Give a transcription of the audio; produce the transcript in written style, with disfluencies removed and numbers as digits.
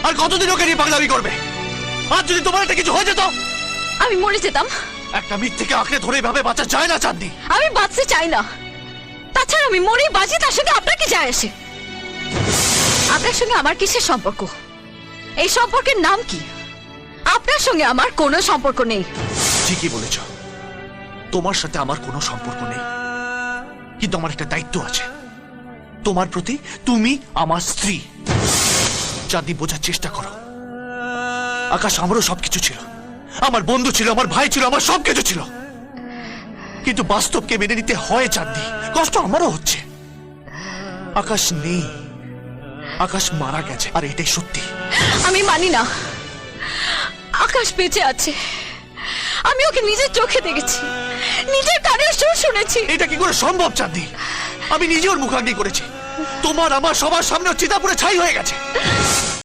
আর কতদিন ওকে নিয়ে পাগলামি করবে? আর যদি তোমার একটা কিছু হয়ে যেত? আমি মরে যেতাম। একটা মিথ্যেকে আঁকড়ে ধরে ভাবে বাঁচা যায় না চাঁদনি। আমি বাঁচতে চাই না। তাছাড়া আমি মরেই বাঁচি, তার সঙ্গে আপনার কি যায় আসে? আপনার সঙ্গে আমার কিসের সম্পর্ক? এই সম্পর্কের নাম কি? আপনার সঙ্গে আমার কোনো সম্পর্ক নেই। ঠিকই বলেছ, তোমার সাথে আমার কোনো সম্পর্ক নেই, কিন্তু আমার একটা দায়িত্ব আছে তোমার প্রতি। তুমি আমার স্ত্রী। চাঁদনি, বোঝার চেষ্টা করো। আকাশ আমারও সবকিছু ছিল, আমার বন্ধু ছিল, আমার ভাই ছিল, আমার সবকিছু ছিল, কিন্তু বাস্তবকে মেনে নিতে হয় চাঁদনি। কষ্ট আমারও হচ্ছে। আকাশ নেই, আকাশ মারা গেছে, আর এটাই সত্যি। আমি মানি না। আকাশ বেঁচে আছে। আমি ওকে নিজের চোখে দেখেছি, নিজের কানের সুর শুনেছি। এটা কি করে সম্ভব চাঁদনি? আমি নিজে ওর মুখাগ্নি করেছি। তোমার আমার সবার সামনে চিতাপুরে ছাই হয়ে গেছে।